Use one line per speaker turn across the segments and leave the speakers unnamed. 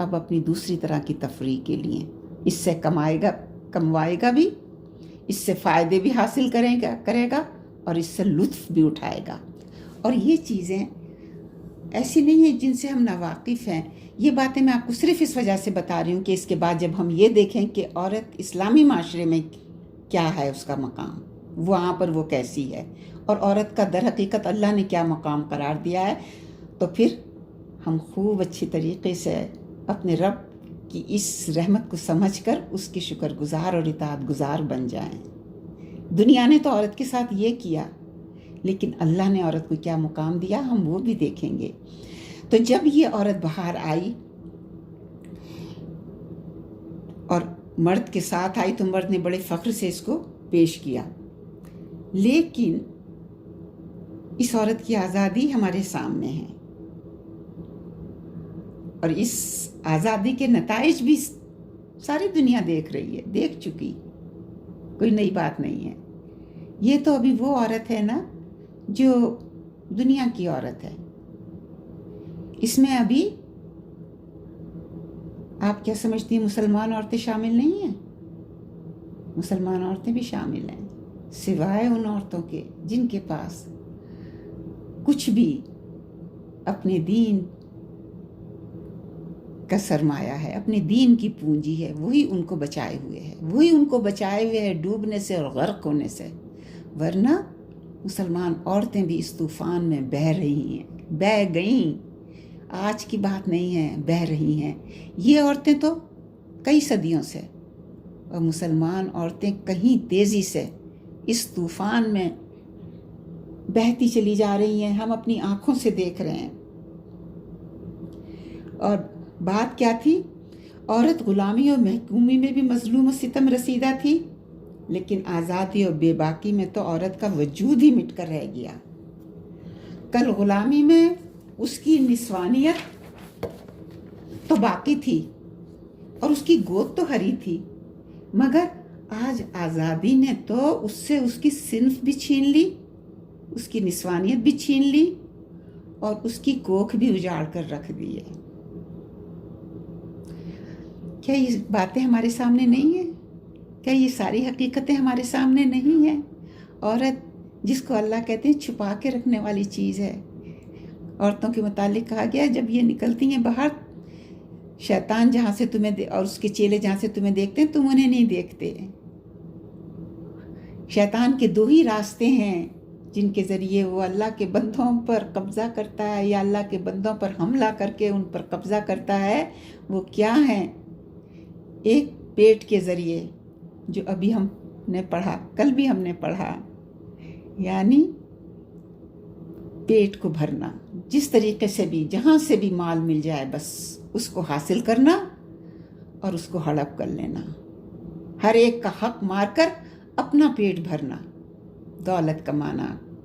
اب اپنی دوسری طرح کی تفریح کے لیے اس سے کموائے گا بھی، اس سے فائدے بھی حاصل کرے گا اور اس سے لطف بھی اٹھائے گا۔ اور یہ چیزیں ایسی نہیں ہیں جن سے ہم ناواقف ہیں۔ یہ باتیں میں آپ کو صرف اس وجہ سے بتا رہی ہوں کہ اس کے بعد جب ہم یہ دیکھیں کہ عورت اسلامی معاشرے میں کیا ہے اس کا مقام، وہاں پر وہ کیسی ہے، اور عورت کا در حقیقت اللہ نے کیا مقام قرار دیا ہے، تو پھر ہم خوب اچھی طریقے سے اپنے رب کی اس رحمت کو سمجھ کر اس کی شکر گزار اور اطاعت گزار بن جائیں۔ دنیا نے تو عورت کے ساتھ یہ کیا، لیکن اللہ نے عورت کو کیا مقام دیا ہم وہ بھی دیکھیں گے۔ تو جب یہ عورت باہر آئی اور مرد کے ساتھ آئی تو مرد نے بڑے فخر سے اس کو پیش کیا، لیکن اس عورت کی آزادی ہمارے سامنے ہے، اور اس آزادی کے نتائج بھی ساری دنیا دیکھ رہی ہے، دیکھ چکی، کوئی نئی بات نہیں ہے۔ یہ تو ابھی وہ عورت ہے نا جو دنیا کی عورت ہے، اس میں ابھی آپ کیا سمجھتی ہیں مسلمان عورتیں شامل نہیں ہیں؟ مسلمان عورتیں بھی شامل ہیں، سوائے ان عورتوں کے جن کے پاس کچھ بھی اپنے دین کا سرمایہ ہے، اپنے دین کی پونجی ہے، وہی ان کو بچائے ہوئے ہے ڈوبنے سے اور غرق ہونے سے، ورنہ مسلمان عورتیں بھی اس طوفان میں بہہ گئیں، آج کی بات نہیں ہے، بہہ رہی ہیں۔ یہ عورتیں تو کئی صدیوں سے، اور مسلمان عورتیں کہیں تیزی سے اس طوفان میں بہتی چلی جا رہی ہیں، ہم اپنی آنکھوں سے دیکھ رہے ہیں۔ اور بات کیا تھی؟ عورت غلامی اور محکومی میں بھی مظلوم و ستم رسیدہ تھی، لیکن آزادی اور بے باکی میں تو عورت کا وجود ہی مٹ کر رہ گیا۔ کل غلامی میں اس کی نسوانیت تو باقی تھی اور اس کی گود تو ہری تھی، مگر آج آزادی نے تو اس سے اس کی صنف بھی چھین لی، اس کی نسوانیت بھی چھین لی، اور اس کی کوکھ بھی اجاڑ کر رکھ دی ہے۔ کیا یہ باتیں ہمارے سامنے نہیں ہیں؟ کیا یہ ساری حقیقتیں ہمارے سامنے نہیں ہیں؟ عورت جس کو اللہ کہتے ہیں چھپا کے رکھنے والی چیز ہے۔ عورتوں کے متعلق کہا گیا جب یہ نکلتی ہیں باہر، شیطان جہاں سے تمہیں اور اس کے چیلے جہاں سے تمہیں دیکھتے ہیں تم انہیں نہیں دیکھتے۔ شیطان کے دو ہی راستے ہیں جن کے ذریعے وہ اللہ کے بندوں پر قبضہ کرتا ہے یا اللہ کے بندوں پر حملہ کر کے ان پر قبضہ کرتا ہے۔ وہ کیا ہیں؟ ایک پیٹ کے ذریعے، جو ابھی ہم نے پڑھا، کل بھی ہم نے پڑھا، یعنی پیٹ کو بھرنا، جس طریقے سے بھی جہاں سے بھی مال مل جائے بس اس کو حاصل کرنا اور اس کو ہڑپ کر لینا، ہر ایک کا حق مار کر اپنا پیٹ بھرنا، دولت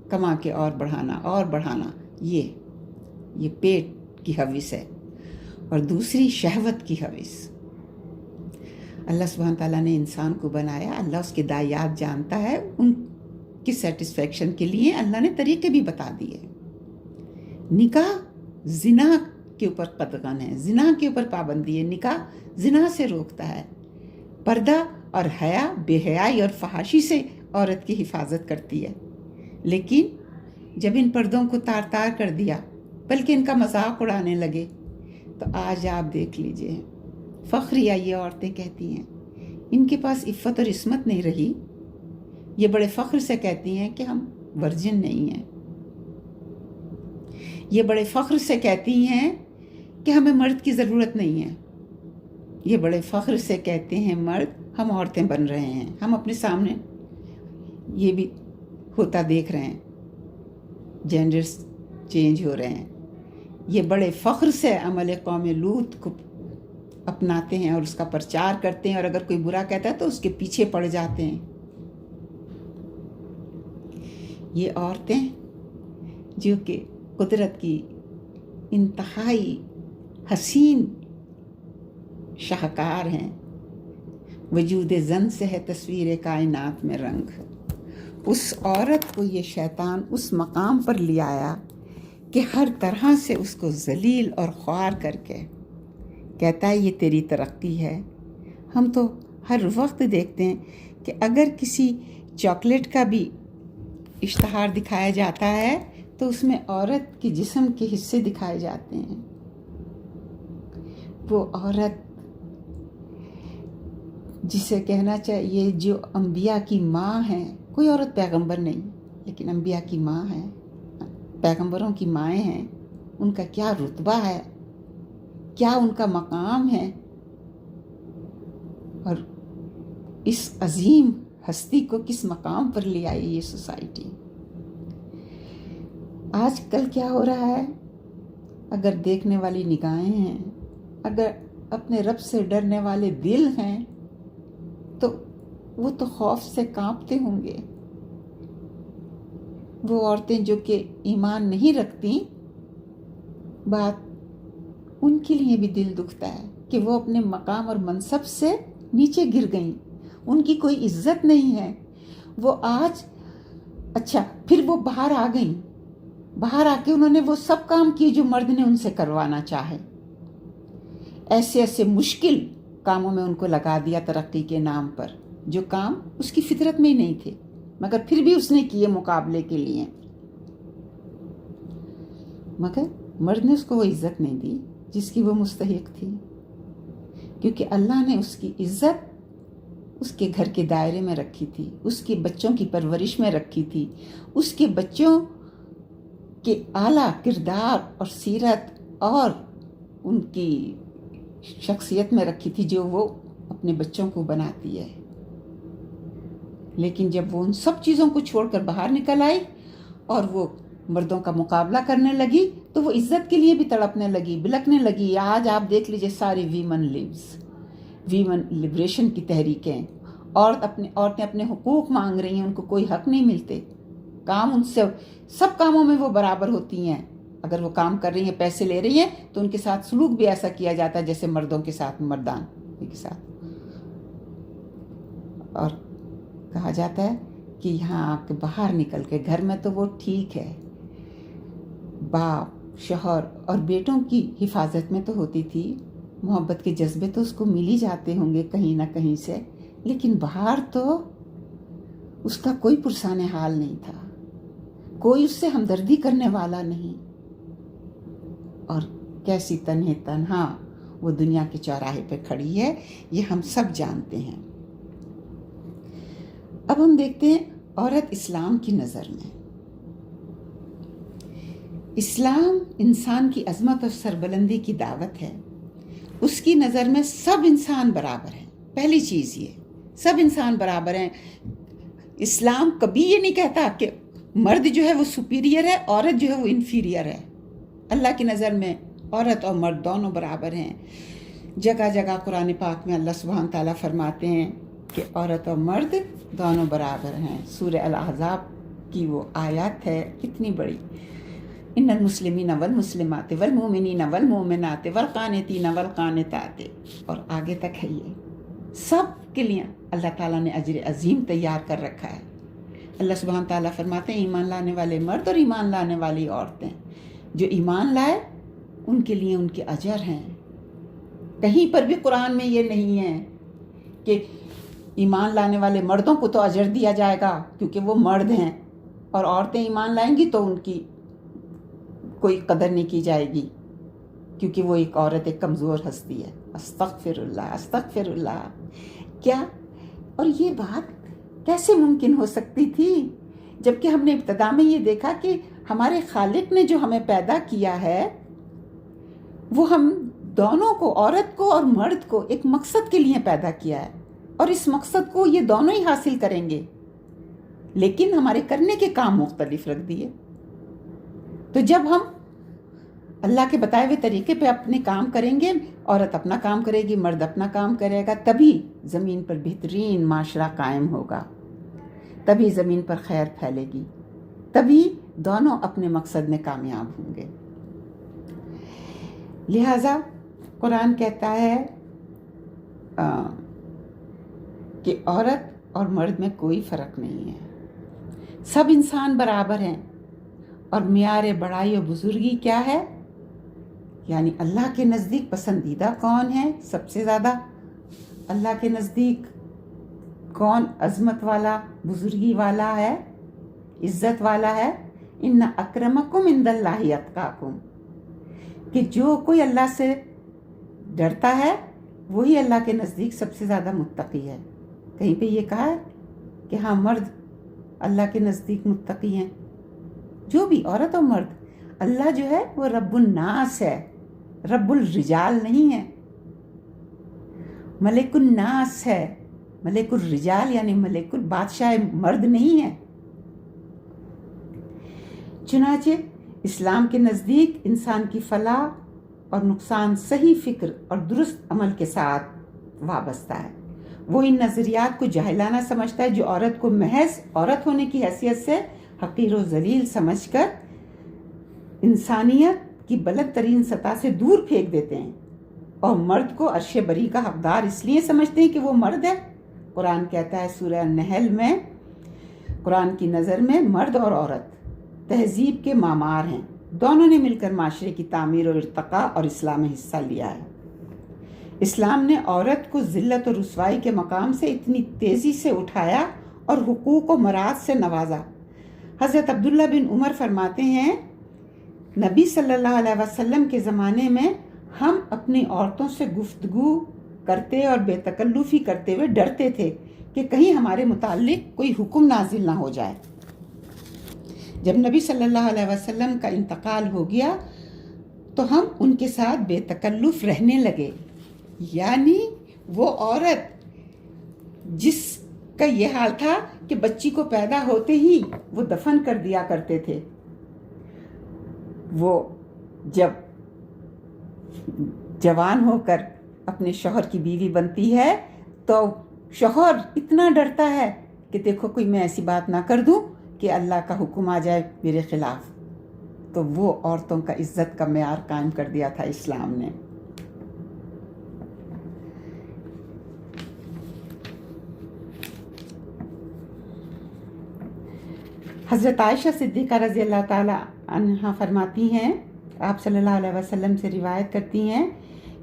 کما کے اور بڑھانا، یہ پیٹ کی ہوس ہے۔ اور دوسری شہوت کی ہوس۔ اللہ سبحانہ تعالیٰ نے انسان کو بنایا، اللہ اس کے دائیات جانتا ہے، ان کی سیٹسفیکشن کے لیے اللہ نے طریقے بھی بتا دیے۔ نکاح زنا کے اوپر قدغن ہے، زنا کے اوپر پابندی ہے، نکاح زنا سے روکتا ہے۔ پردہ اور حیا بے حیائی اور فحاشی سے عورت کی حفاظت کرتی ہے، لیکن جب ان پردوں کو تار تار کر دیا بلکہ ان کا مذاق اڑانے لگے تو آج آپ دیکھ لیجئے، فخریہ یہ عورتیں کہتی ہیں ان کے پاس عفت اور عصمت نہیں رہی، یہ بڑے فخر سے کہتی ہیں کہ ہم ورجن نہیں ہیں، یہ بڑے فخر سے کہتی ہیں کہ ہمیں مرد کی ضرورت نہیں ہے، یہ بڑے فخر سے کہتے ہیں مرد ہم عورتیں بن رہے ہیں، ہم اپنے سامنے یہ بھی ہوتا دیکھ رہے ہیں، جینڈرز چینج ہو رہے ہیں، یہ بڑے فخر سے عمل قوم لوط کو اپناتے ہیں اور اس کا پرچار کرتے ہیں، اور اگر کوئی برا کہتا ہے تو اس کے پیچھے پڑ جاتے ہیں۔ یہ عورتیں جو کہ قدرت کی انتہائی حسین شاہکار ہیں، وجود زن سے ہے تصویر کائنات میں رنگ، اس عورت کو یہ شیطان اس مقام پر لے آیا کہ ہر طرح سے اس کو ذلیل اور خوار کر کے کہتا ہے یہ تیری ترقی ہے۔ ہم تو ہر وقت دیکھتے ہیں کہ اگر کسی چاکلیٹ کا بھی اشتہار دکھایا جاتا ہے تو اس میں عورت کے جسم کے حصے دکھائے جاتے ہیں۔ وہ عورت جسے کہنا چاہیے جو انبیاء کی ماں ہے، کوئی عورت پیغمبر نہیں لیکن انبیاء کی ماں ہے، پیغمبروں کی مائیں ہیں، ان کا کیا رتبہ ہے، کیا ان کا مقام ہے، اور اس عظیم ہستی کو کس مقام پر لے آئی یہ سوسائٹی۔ آج کل کیا ہو رہا ہے؟ اگر دیکھنے والی نگاہیں ہیں، اگر اپنے رب سے ڈرنے والے دل ہیں تو وہ تو خوف سے کانپتے ہوں گے۔ وہ عورتیں جو کہ ایمان نہیں رکھتی، بات ان کے لیے بھی دل دکھتا ہے کہ وہ اپنے مقام اور منصب سے نیچے گر گئیں، ان کی کوئی عزت نہیں ہے۔ وہ آج اچھا پھر وہ باہر آ گئیں، باہر آ کے انہوں نے وہ سب کام کیے جو مرد نے ان سے کروانا چاہے، ایسے ایسے مشکل کاموں میں ان کو لگا دیا ترقی کے نام پر، جو کام اس کی فطرت میں ہی نہیں تھے، مگر پھر بھی اس نے کیے مقابلے کے لیے، مگر مرد نے اس کو وہ عزت نہیں دی جس کی وہ مستحق تھی، کیونکہ اللہ نے اس کی عزت اس کے گھر کے دائرے میں رکھی تھی، اس کے بچوں کی پرورش میں رکھی تھی، اس کے بچوں کے اعلیٰ کردار اور سیرت اور ان کی شخصیت میں رکھی تھی جو وہ اپنے بچوں کو بناتی ہے۔ لیکن جب وہ ان سب چیزوں کو چھوڑ کر باہر نکل آئی اور وہ مردوں کا مقابلہ کرنے لگی تو وہ عزت کے لیے بھی تڑپنے لگی، بلکنے لگی۔ آج آپ دیکھ لیجئے ساری ویمن لبریشن کی تحریکیں، عورتیں اپنے حقوق مانگ رہی ہیں، ان کو کوئی حق نہیں ملتے، کام ان سے سب کاموں میں وہ برابر ہوتی ہیں، اگر وہ کام کر رہی ہیں، پیسے لے رہی ہیں تو ان کے ساتھ سلوک بھی ایسا کیا جاتا ہے جیسے مردوں کے ساتھ، مردان کے ساتھ، اور کہا جاتا ہے کہ یہاں آ کے باہر نکل کے گھر میں تو وہ ٹھیک ہے، باپ شوہر اور بیٹوں کی حفاظت میں تو ہوتی تھی، محبت کے جذبے تو اس کو مل ہی جاتے ہوں گے کہیں نہ کہیں سے، لیکن باہر تو اس کا کوئی پرسان حال نہیں تھا، کوئی اس سے ہمدردی کرنے والا نہیں، اور کیسی تنہا وہ دنیا کے چوراہے پہ کھڑی ہے، یہ ہم سب جانتے ہیں۔ اب ہم دیکھتے ہیں عورت اسلام کی نظر میں۔ اسلام انسان کی عظمت اور سربلندی کی دعوت ہے، اس کی نظر میں سب انسان برابر ہیں۔ پہلی چیز یہ، سب انسان برابر ہیں۔ اسلام کبھی یہ نہیں کہتا کہ مرد جو ہے وہ سپیریئر ہے، عورت جو ہے وہ انفیریئر ہے۔ اللہ کی نظر میں عورت اور مرد دونوں برابر ہیں۔ جگہ جگہ قرآن پاک میں اللہ سبحانہ تعالیٰ فرماتے ہیں کہ عورت اور مرد دونوں برابر ہیں۔ سورہ الاحزاب کی وہ آیات ہے کتنی بڑی، ان المسلمین والمسلمات والمؤمنین والمؤمنات والقانتین والقانتات، اور آگے تک ہے، یہ سب کے لیے اللہ تعالیٰ نے اجر عظیم تیار کر رکھا ہے۔ اللہ سبحانہ تعالیٰ فرماتے ہیں ایمان لانے والے مرد اور ایمان لانے والی عورتیں، جو ایمان لائے ان کے لیے ان کے اجر ہیں۔ کہیں پر بھی قرآن میں یہ نہیں ہے کہ ایمان لانے والے مردوں کو تو اجر دیا جائے گا کیونکہ وہ مرد ہیں، اور عورتیں ایمان لائیں گی تو ان کی کوئی قدر نہیں کی جائے گی کیونکہ وہ ایک عورت ایک کمزور ہستی ہے۔ استغفر اللہ، استغفر اللہ، کیا؟ اور یہ بات کیسے ممکن ہو سکتی تھی جبکہ ہم نے ابتدا میں یہ دیکھا کہ ہمارے خالق نے جو ہمیں پیدا کیا ہے وہ ہم دونوں کو، عورت کو اور مرد کو، ایک مقصد کے لیے پیدا کیا ہے، اور اس مقصد کو یہ دونوں ہی حاصل کریں گے، لیکن ہمارے کرنے کے کام مختلف رکھ دیے۔ تو جب ہم اللہ کے بتائے ہوئے طریقے پہ اپنے کام کریں گے، عورت اپنا کام کرے گی، مرد اپنا کام کرے گا، تبھی زمین پر بہترین معاشرہ قائم ہوگا، تبھی زمین پر خیر پھیلے گی، تبھی دونوں اپنے مقصد میں کامیاب ہوں گے۔ لہٰذا قرآن کہتا ہے کہ عورت اور مرد میں کوئی فرق نہیں ہے، سب انسان برابر ہیں، اور معیار بڑائی و بزرگی کیا ہے؟ یعنی اللہ کے نزدیک پسندیدہ کون ہے سب سے زیادہ؟ اللہ کے نزدیک کون عظمت والا، بزرگی والا ہے، عزت والا ہے؟ ان اکرمکم عند اللہ اتقاکم، کہ جو کوئی اللہ سے ڈرتا ہے وہی اللہ کے نزدیک سب سے زیادہ متقی ہے۔ کہیں پہ یہ کہا ہے کہ ہاں مرد اللہ کے نزدیک متقی ہیں؟ جو بھی عورت اور مرد، اللہ جو ہے وہ رب الناس ہے، رب الرجال نہیں ہے، ملک الناس ہے۔ ملک الرجال یعنی ملک البادشاہ مرد نہیں ہے۔ چنانچہ اسلام کے نزدیک انسان کی فلاح اور نقصان صحیح فکر اور درست عمل کے ساتھ وابستہ ہے۔ وہ ان نظریات کو جاہلانہ سمجھتا ہے جو عورت کو محض عورت ہونے کی حیثیت سے حقیر و ذلیل سمجھ کر انسانیت کی بلند ترین سطح سے دور پھینک دیتے ہیں، اور مرد کو عرش بری کا حقدار اس لیے سمجھتے ہیں کہ وہ مرد ہے۔ قرآن کہتا ہے سورہ النحل میں، قرآن کی نظر میں مرد اور عورت تہذیب کے معمار ہیں، دونوں نے مل کر معاشرے کی تعمیر اور ارتقاء اور اصلاح میں حصہ لیا ہے۔ اسلام نے عورت کو ذلت اور رسوائی کے مقام سے اتنی تیزی سے اٹھایا اور حقوق و مراد سے نوازا۔ حضرت عبداللہ بن عمر فرماتے ہیں نبی صلی اللہ علیہ وسلم کے زمانے میں ہم اپنی عورتوں سے گفتگو کرتے اور بے تکلفی کرتے ہوئے ڈرتے تھے کہ کہیں ہمارے متعلق کوئی حکم نازل نہ ہو جائے۔ جب نبی صلی اللہ علیہ وسلم کا انتقال ہو گیا تو ہم ان کے ساتھ بے تکلف رہنے لگے، یعنی وہ عورت جس کا یہ حال تھا کہ بچی کو پیدا ہوتے ہی وہ دفن کر دیا کرتے تھے، وہ جب جوان ہو کر اپنے شوہر کی بیوی بنتی ہے تو شوہر اتنا ڈرتا ہے کہ دیکھو کوئی میں ایسی بات نہ کر دوں کہ اللہ کا حکم آ جائے میرے خلاف۔ تو وہ عورتوں کا عزت کا معیار قائم کر دیا تھا اسلام نے۔ حضرت عائشہ صدیقہ رضی اللہ تعالی عنہا فرماتی ہیں، آپ صلی اللہ علیہ وسلم سے روایت کرتی ہیں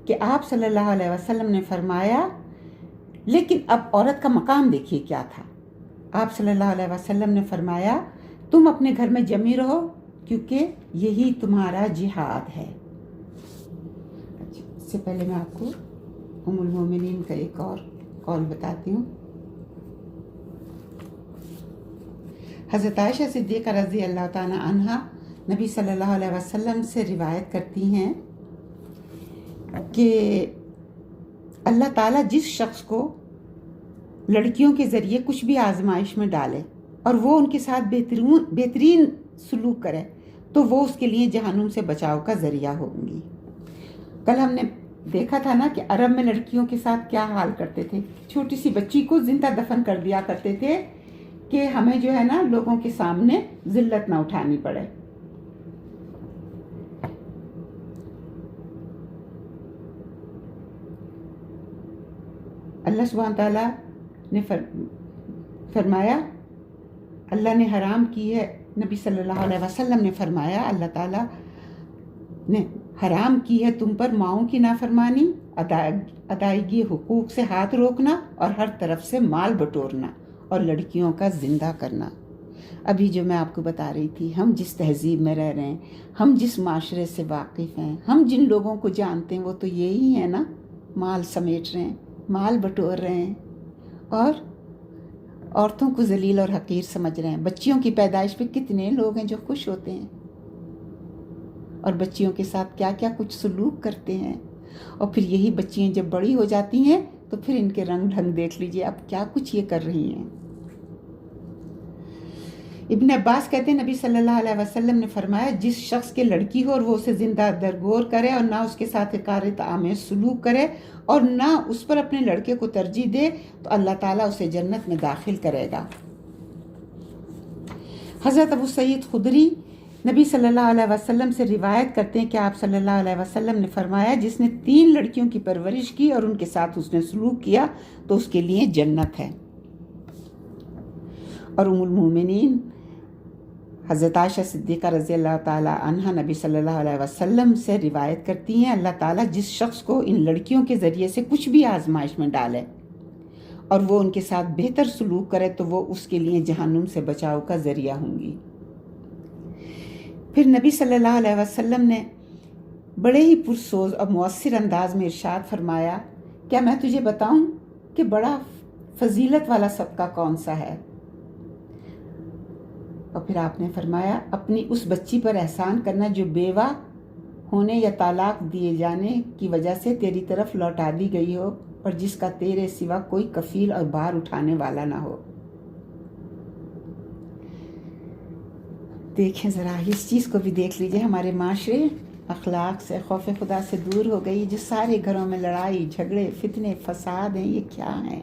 کہ آپ صلی اللہ علیہ وسلم نے فرمایا، لیکن اب عورت کا مقام دیکھیے کیا تھا۔ آپ صلی اللہ علیہ وسلم نے فرمایا تم اپنے گھر میں جمی رہو کیونکہ یہی تمہارا جہاد ہے۔ اس سے پہلے میں آپ کو ام المومنین کا ایک اور قول بتاتی ہوں۔ حضرت عائشہ صدیقہ رضی اللہ تعالیٰ عنہا نبی صلی اللہ علیہ وسلم سے روایت کرتی ہیں کہ اللہ تعالیٰ جس شخص کو لڑکیوں کے ذریعے کچھ بھی آزمائش میں ڈالے اور وہ ان کے ساتھ بہترین سلوک کرے تو وہ اس کے لیے جہنم سے بچاؤ کا ذریعہ ہوں گی۔ کل ہم نے دیکھا تھا نا کہ عرب میں لڑکیوں کے ساتھ کیا حال کرتے تھے، چھوٹی سی بچی کو زندہ دفن کر دیا کرتے تھے کہ ہمیں جو ہے نا لوگوں کے سامنے ذلت نہ اٹھانی پڑے۔ اللہ سبحانہ تعالیٰ نے فرمایا، اللہ نے حرام کی ہے، نبی صلی اللہ علیہ وسلم نے فرمایا اللہ تعالیٰ نے حرام کی ہے تم پر ماؤں کی نافرمانی، ادائیگی حقوق سے ہاتھ روکنا اور ہر طرف سے مال بٹورنا اور لڑکیوں کا زندہ کرنا۔ ابھی جو میں آپ کو بتا رہی تھی، ہم جس تہذیب میں رہ رہے ہیں، ہم جس معاشرے سے واقف ہیں، ہم جن لوگوں کو جانتے ہیں وہ تو یہی ہے نا، مال سمیٹ رہے ہیں، مال بٹور رہے ہیں اور عورتوں کو ذلیل اور حقیر سمجھ رہے ہیں۔ بچیوں کی پیدائش پہ کتنے لوگ ہیں جو خوش ہوتے ہیں اور بچیوں کے ساتھ کیا کیا کچھ سلوک کرتے ہیں، اور پھر یہی بچیاں جب بڑی ہو جاتی ہیں تو پھر ان کے رنگ ڈھنگ دیکھ لیجئے اب کیا کچھ یہ کر رہی ہیں۔ ابن عباس کہتے ہیں نبی صلی اللہ علیہ وسلم نے فرمایا جس شخص کے لڑکی ہو اور وہ اسے زندہ درگور کرے اور نہ اس کے ساتھ حقارت آمیز سلوک کرے اور نہ اس پر اپنے لڑکے کو ترجیح دے تو اللہ تعالیٰ اسے جنت میں داخل کرے گا۔ حضرت ابو سعید خدری نبی صلی اللہ علیہ وسلم سے روایت کرتے ہیں کہ آپ صلی اللہ علیہ وسلم نے فرمایا جس نے 3 لڑکیوں کی پرورش کی اور ان کے ساتھ اس نے سلوک کیا تو اس کے لیے جنت ہے۔ اور ام المومنین حضرت عائشہ صدیقہ رضی اللہ تعالیٰ عنہا نبی صلی اللہ علیہ وسلم سے روایت کرتی ہیں، اللہ تعالیٰ جس شخص کو ان لڑکیوں کے ذریعے سے کچھ بھی آزمائش میں ڈالے اور وہ ان کے ساتھ بہتر سلوک کرے تو وہ اس کے لیے جہنم سے بچاؤ کا ذریعہ ہوں گی۔ پھر نبی صلی اللہ علیہ وسلم نے بڑے ہی پرسوز اور مؤثر انداز میں ارشاد فرمایا، کیا میں تجھے بتاؤں کہ بڑا فضیلت والا صدقہ کون سا ہے؟ اور پھر آپ نے فرمایا، اپنی اس بچی پر احسان کرنا جو بیوہ ہونے یا طلاق دیے جانے کی وجہ سے تیری طرف لوٹا دی گئی ہو اور جس کا تیرے سوا کوئی کفیل اور بار اٹھانے والا نہ ہو۔ دیکھیں ذرا اس چیز کو بھی دیکھ لیجئے، ہمارے معاشرے اخلاق سے، خوف خدا سے دور ہو گئی، جو سارے گھروں میں لڑائی جھگڑے فتنے فساد ہیں، یہ کیا ہیں؟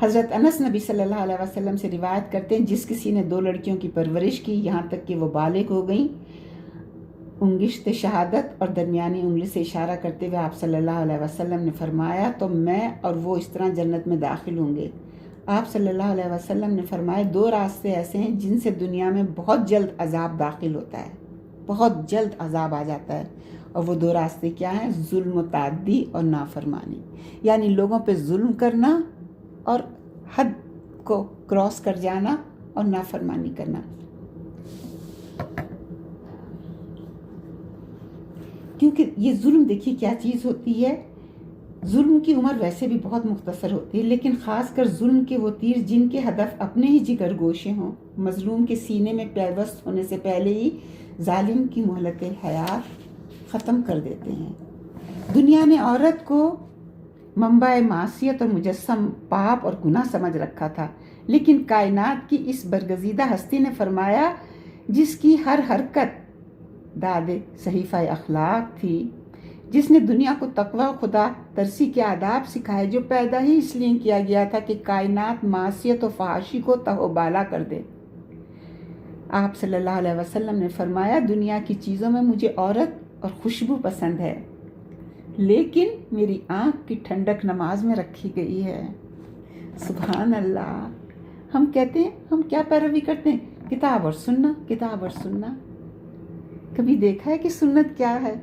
حضرت انس نبی صلی اللہ علیہ وسلم سے روایت کرتے ہیں، جس کسی نے 2 لڑکیوں کی پرورش کی یہاں تک کہ وہ بالغ ہو گئیں، انگشت شہادت اور درمیانی انگلی سے اشارہ کرتے ہوئے آپ صلی اللہ علیہ وسلم نے فرمایا، تو میں اور وہ اس طرح جنت میں داخل ہوں گے۔ آپ صلی اللہ علیہ وسلم نے فرمایا، 2 راستے ایسے ہیں جن سے دنیا میں بہت جلد عذاب داخل ہوتا ہے، بہت جلد عذاب آ جاتا ہے، اور وہ 2 راستے کیا ہیں؟ ظلم و تعدی اور نافرمانی، یعنی لوگوں پہ ظلم کرنا اور حد کو کراس کر جانا اور نافرمانی کرنا۔ کیونکہ یہ ظلم دیکھیے کیا چیز ہوتی ہے، ظلم کی عمر ویسے بھی بہت مختصر ہوتی ہے، لیکن خاص کر ظلم کے وہ تیر جن کے ہدف اپنے ہی جگر گوشے ہوں، مظلوم کے سینے میں پیوست ہونے سے پہلے ہی ظالم کی مہلت حیات ختم کر دیتے ہیں۔ دنیا نے عورت کو منبع معصیت اور مجسم پاپ اور گناہ سمجھ رکھا تھا، لیکن کائنات کی اس برگزیدہ ہستی نے فرمایا، جس کی ہر حرکت داد صحیفہ اخلاق تھی، جس نے دنیا کو تقوی خدا ترسی کے آداب سکھائے، جو پیدا ہی اس لیے کیا گیا تھا کہ کائنات معصیت و فحاشی کو تہو بالا کر دے۔ آپ صلی اللہ علیہ وسلم نے فرمایا، دنیا کی چیزوں میں مجھے عورت اور خوشبو پسند ہے، لیکن میری آنکھ کی ٹھنڈک نماز میں رکھی گئی ہے۔ سبحان اللہ! ہم کہتے ہیں، ہم کیا پیروی کرتے ہیں؟ کتاب اور سننا، کتاب اور سننا۔ کبھی دیکھا ہے کہ سنت کیا ہے؟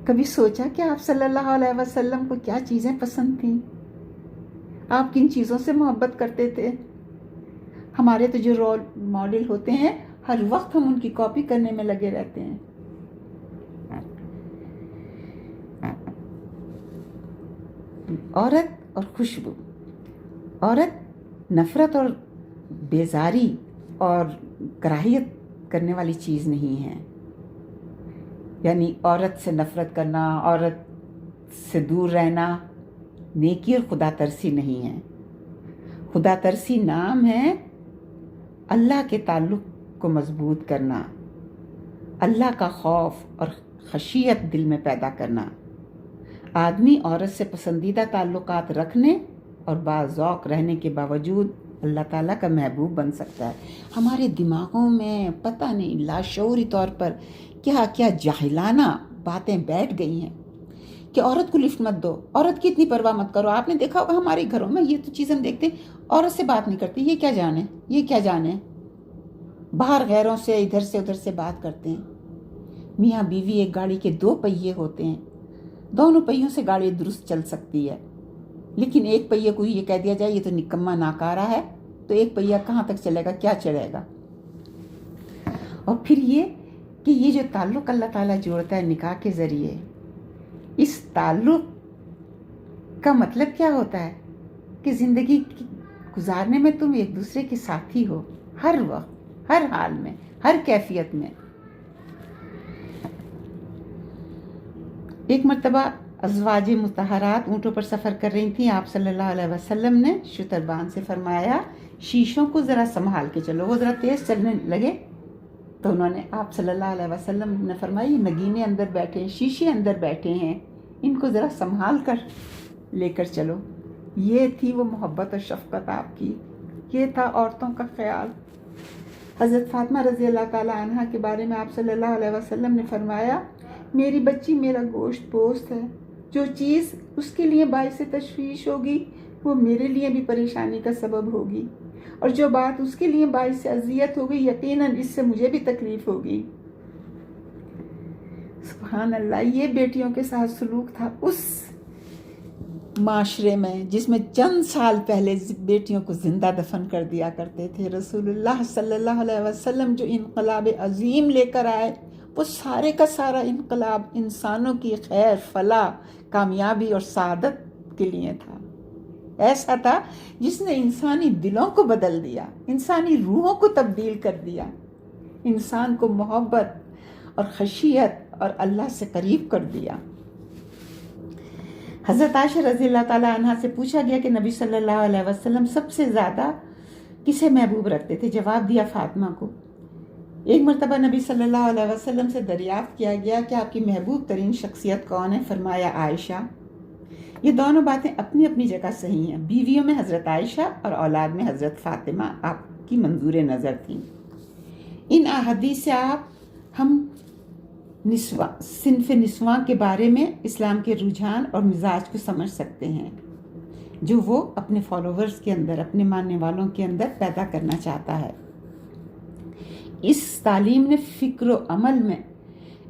کبھی سوچا کہ آپ صلی اللہ علیہ وسلم کو کیا چیزیں پسند تھیں؟ آپ کن چیزوں سے محبت کرتے تھے؟ ہمارے تو جو رول ماڈل ہوتے ہیں، ہر وقت ہم ان کی کاپی کرنے میں لگے رہتے ہیں۔ عورت اور خوشبو، عورت نفرت اور بیزاری اور کراہیت کرنے والی چیز نہیں ہے، یعنی عورت سے نفرت کرنا، عورت سے دور رہنا نیکی اور خدا ترسی نہیں ہے۔ خدا ترسی نام ہے اللہ کے تعلق کو مضبوط کرنا، اللہ کا خوف اور خشیت دل میں پیدا کرنا، آدمی عورت سے پسندیدہ تعلقات رکھنے اور باذوق رہنے کے باوجود اللہ تعالیٰ کا محبوب بن سکتا ہے۔ ہمارے دماغوں میں پتہ نہیں لاشعوری طور پر کیا کیا جاہلانہ باتیں بیٹھ گئی ہیں کہ عورت کو لفٹ مت دو، عورت کی اتنی پرواہ مت کرو۔ آپ نے دیکھا ہوگا ہمارے گھروں میں یہ تو چیز ہم دیکھتے ہیں، عورت سے بات نہیں کرتی، یہ کیا جانے، یہ کیا جانے، باہر غیروں سے ادھر سے ادھر سے بات کرتے ہیں۔ میاں بیوی ایک گاڑی کے 2 پہیے ہوتے ہیں، دونوں پہیوں سے گاڑی درست چل سکتی ہے، لیکن ایک پہیے کو یہ کہہ دیا جائے یہ تو نکما ناکارہ ہے، تو ایک پہیہ کہاں تک چلے گا، کیا چلے گا؟ اور پھر یہ کہ یہ جو تعلق اللہ تعالیٰ جوڑتا ہے نکاح کے ذریعے، اس تعلق کا مطلب کیا ہوتا ہے کہ زندگی گزارنے میں تم ایک دوسرے کے ساتھی ہو، ہر وقت، ہر حال میں، ہر کیفیت میں۔ ایک مرتبہ ازواج مطہرات اونٹوں پر سفر کر رہی تھیں، آپ صلی اللہ علیہ وسلم نے شتربان سے فرمایا، شیشوں کو ذرا سنبھال کے چلو، وہ ذرا تیز چلنے لگے تو انہوں نے، آپ صلی اللہ علیہ وسلم نے فرمایا، یہ نگینے اندر بیٹھے ہیں، شیشے اندر بیٹھے ہیں، ان کو ذرا سنبھال کر لے کر چلو۔ یہ تھی وہ محبت اور شفقت آپ کی، یہ تھا عورتوں کا خیال۔ حضرت فاطمہ رضی اللہ تعالیٰ عنہا کے بارے میں آپ صلی اللہ علیہ وسلم نے فرمایا، میری بچی میرا گوشت پوست ہے، جو چیز اس کے لیے باعث تشویش ہوگی وہ میرے لیے بھی پریشانی کا سبب ہوگی۔ اور جو بات اس کے لیے باعث اذیت ہو گئی یقیناً اس سے مجھے بھی تکلیف ہوگی۔ سبحان اللہ، یہ بیٹیوں کے ساتھ سلوک تھا اس معاشرے میں جس میں چند سال پہلے بیٹیوں کو زندہ دفن کر دیا کرتے تھے۔ رسول اللہ صلی اللہ علیہ وسلم جو انقلاب عظیم لے کر آئے، وہ سارے کا سارا انقلاب انسانوں کی خیر، فلاح، کامیابی اور سعادت کے لیے تھا۔ ایسا تھا جس نے انسانی دلوں کو بدل دیا، انسانی روحوں کو تبدیل کر دیا، انسان کو محبت اور خشیت اور اللہ سے قریب کر دیا۔ حضرت عائشہ رضی اللہ تعالیٰ عنہا سے پوچھا گیا کہ نبی صلی اللہ علیہ وسلم سب سے زیادہ کسے محبوب رکھتے تھے؟ جواب دیا فاطمہ کو۔ ایک مرتبہ نبی صلی اللہ علیہ وسلم سے دریافت کیا گیا کہ آپ کی محبوب ترین شخصیت کون ہے؟ فرمایا عائشہ۔ یہ دونوں باتیں اپنی اپنی جگہ صحیح ہیں۔ بیویوں میں حضرت عائشہ اور اولاد میں حضرت فاطمہ آپ کی منظور نظر تھیں۔ ان احادیث سے ہم صنف نسواں کے بارے میں اسلام کے رجحان اور مزاج کو سمجھ سکتے ہیں جو وہ اپنے فالوورز کے اندر، اپنے ماننے والوں کے اندر پیدا کرنا چاہتا ہے۔ اس تعلیم نے فکر و عمل میں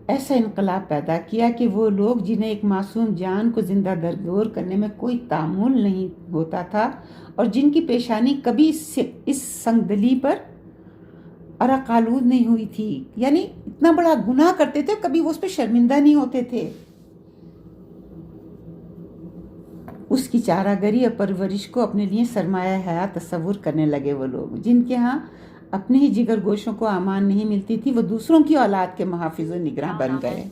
ایسا انقلاب پیدا کیا کہ وہ لوگ جنہیں ایک معصوم جان کو زندہ درگور کرنے میں کوئی تعامل نہیں ہوتا تھا اور جن کی پیشانی کبھی اس سنگدلی پر عرق آلود نہیں ہوئی تھی، یعنی اتنا بڑا گناہ کرتے تھے کبھی وہ اس پہ شرمندہ نہیں ہوتے تھے، اس کی چارہ گری اور پرورش کو اپنے لیے سرمایہ حیات تصور کرنے لگے۔ وہ لوگ جن کے ہاں اپنے ہی جگر گوشوں کو امان نہیں ملتی تھی، وہ دوسروں کی اولاد کے محافظ و نگراں بن گئے۔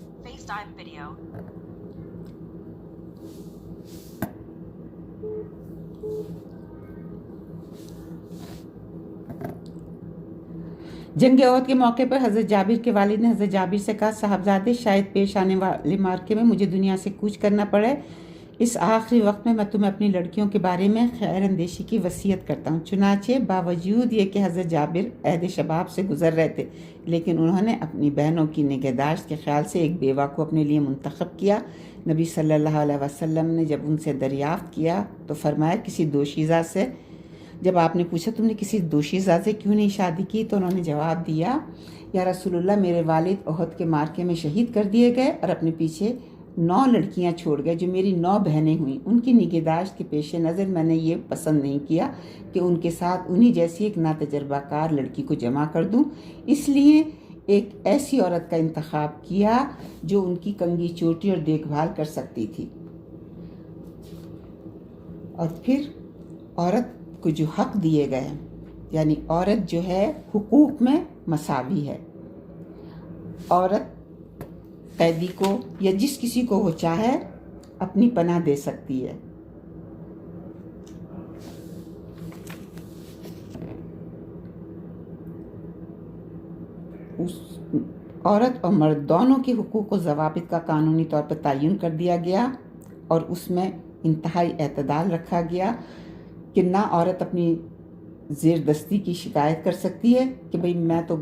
جنگ احد کے موقع پر حضرت جابر کے والد نے حضرت جابر سے کہا، صاحبزادے شاید پیش آنے والے معرکے میں مجھے دنیا سے کوچ کرنا پڑے، اس آخری وقت میں تمہیں اپنی لڑکیوں کے بارے میں خیر اندیشی کی وصیت کرتا ہوں۔ چنانچہ باوجود یہ کہ حضرت جابر عہد شباب سے گزر رہے تھے، لیکن انہوں نے اپنی بہنوں کی نگہداشت کے خیال سے ایک بیوہ کو اپنے لیے منتخب کیا۔ نبی صلی اللہ علیہ وسلم نے جب ان سے دریافت کیا تو فرمایا، کسی دوشیزہ سے۔ جب آپ نے پوچھا تم نے کسی دوشیزہ سے کیوں نہیں شادی کی، تو انہوں نے جواب دیا، یا رسول اللہ، میرے والد احد کے معرکے میں شہید کر دیے گئے اور اپنے پیچھے 9 لڑکیاں چھوڑ گئے جو میری 9 بہنیں ہوئیں۔ ان کی نگہداشت کے پیش نظر میں نے یہ پسند نہیں کیا کہ ان کے ساتھ انہی جیسی ایک ناتجربہ کار لڑکی کو جمع کر دوں، اس لیے ایک ایسی عورت کا انتخاب کیا جو ان کی کنگھی چوٹی اور دیکھ بھال کر سکتی تھی۔ اور پھر عورت کو جو حق دیے گئے، یعنی عورت جو ہے حقوق میں مساوی ہے، عورت قیدی کو یا جس کسی کو وہ چاہے اپنی پناہ دے سکتی ہے۔ عورت اور مرد دونوں کے حقوق و ضوابط کا قانونی طور پر تعین کر دیا گیا اور اس میں انتہائی اعتدال رکھا گیا کہ نہ عورت اپنی زیر دستی کی شکایت کر سکتی ہے کہ بھئی میں تو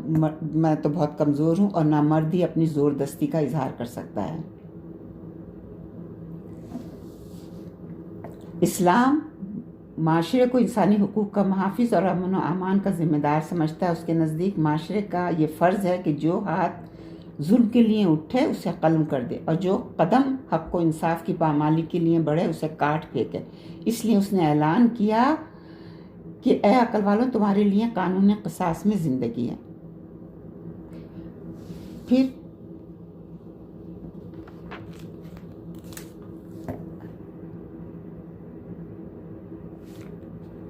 بہت کمزور ہوں، اور نہ مرد ہی اپنی زور دستی کا اظہار کر سکتا ہے۔ اسلام معاشرے کو انسانی حقوق کا محافظ اور امن و امان کا ذمہ دار سمجھتا ہے۔ اس کے نزدیک معاشرے کا یہ فرض ہے کہ جو ہاتھ ظلم کے لیے اٹھے اسے قلم کر دے، اور جو قدم حق و انصاف کی پامالی کے لیے بڑھے اسے کاٹ پھینکے۔ اس لیے اس نے اعلان کیا کہ اے عقل والوں، تمہارے لیے قانون قصاص میں زندگی ہے۔ پھر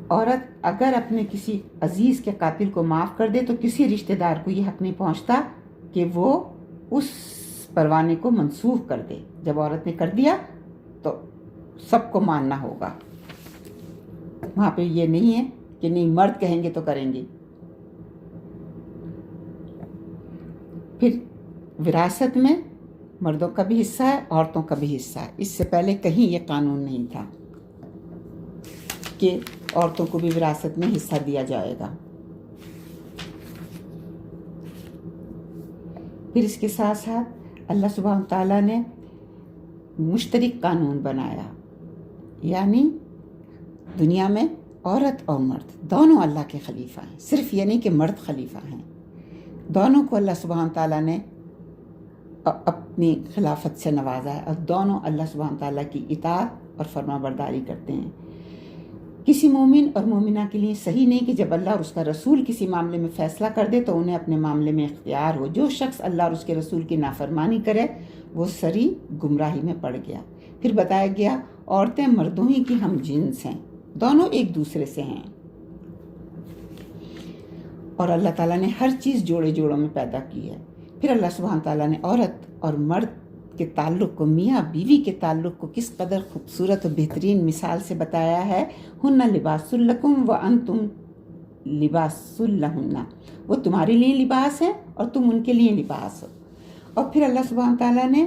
عورت اگر اپنے کسی عزیز کے قاتل کو معاف کر دے تو کسی رشتہ دار کو یہ حق نہیں پہنچتا کہ وہ اس پروانے کو منسوخ کر دے۔ جب عورت نے کر دیا تو سب کو ماننا ہوگا، وہاں پہ یہ نہیں ہے کہ نہیں مرد کہیں گے تو کریں گے۔ پھر وراثت میں مردوں کا بھی حصہ ہے، عورتوں کا بھی حصہ ہے۔ اس سے پہلے کہیں یہ قانون نہیں تھا کہ عورتوں کو بھی وراثت میں حصہ دیا جائے گا۔ پھر اس کے ساتھ ساتھ اللہ سبحانہ تعالیٰ نے مشترک قانون بنایا، یعنی دنیا میں عورت اور مرد دونوں اللہ کے خلیفہ ہیں، صرف یہ نہیں کہ مرد خلیفہ ہیں، دونوں کو اللہ سبحانہ تعالیٰ نے اپنی خلافت سے نوازا ہے اور دونوں اللہ سبحانہ تعالیٰ کی اطاعت اور فرما برداری کرتے ہیں۔ کسی مومن اور مومنہ کے لیے صحیح نہیں کہ جب اللہ اور اس کا رسول کسی معاملے میں فیصلہ کر دے تو انہیں اپنے معاملے میں اختیار ہو۔ جو شخص اللہ اور اس کے رسول کی نافرمانی کرے وہ سری گمراہی میں پڑ گیا۔ پھر بتایا گیا عورتیں مردوں ہی کی ہم جنس ہیں، دونوں ایک دوسرے سے ہیں، اور اللہ تعالیٰ نے ہر چیز جوڑے جوڑوں میں پیدا کی ہے۔ پھر اللہ سبحانہ تعالیٰ نے عورت اور مرد کے تعلق کو، میاں بیوی کے تعلق کو کس قدر خوبصورت اور بہترین مثال سے بتایا ہے۔ ہن لباس لکم وانتم لباس لہن، وہ تمہارے لیے لباس ہے اور تم ان کے لیے لباس ہو۔ اور پھر اللہ سبحانہ تعالیٰ نے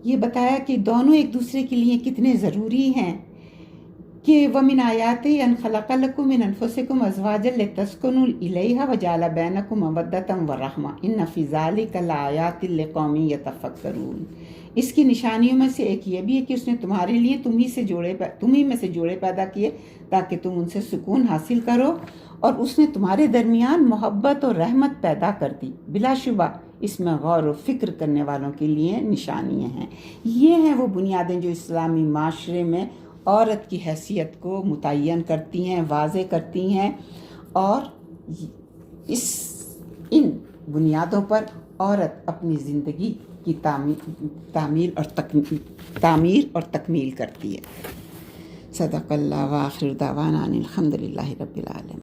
یہ بتایا کہ دونوں ایک دوسرے کے لیے کتنے ضروری ہیں کہ وَمِنْ آیَاتِهِ أَنْ خَلَقَ لَكُم مِّنْ أَنفُسِكُمْ أَزْوَاجًا لِتَسْكُنُوا إِلَيْهَا وَجَعَلَ بَيْنَكُم مَّوَدَّةً وَرَحْمَةً إِنَّ فِي ذَلِكَ لَآيَاتٍ لِقَوْمٍ يَتَفَكَّرُونَ۔ اس کی نشانیوں میں سے ایک یہ بھی ہے کہ اس نے تمہارے لیے تم ہی میں سے جوڑے پیدا کیے تاکہ تم ان سے سکون حاصل کرو، اور اس نے تمہارے درمیان محبت اور رحمت پیدا کر دی۔ بلا شبہ اس میں غور و فکر کرنے والوں کے لیے نشانیاں ہیں۔ یہ ہیں وہ بنیادیں جو اسلامی معاشرے میں عورت کی حیثیت کو متعین کرتی ہیں، واضح کرتی ہیں، اور ان بنیادوں پر عورت اپنی زندگی کی تعمیر اور تکمیل کرتی ہے۔ صدق اللہ، وآخر دعوانا ان الحمد للہ رب العالمین۔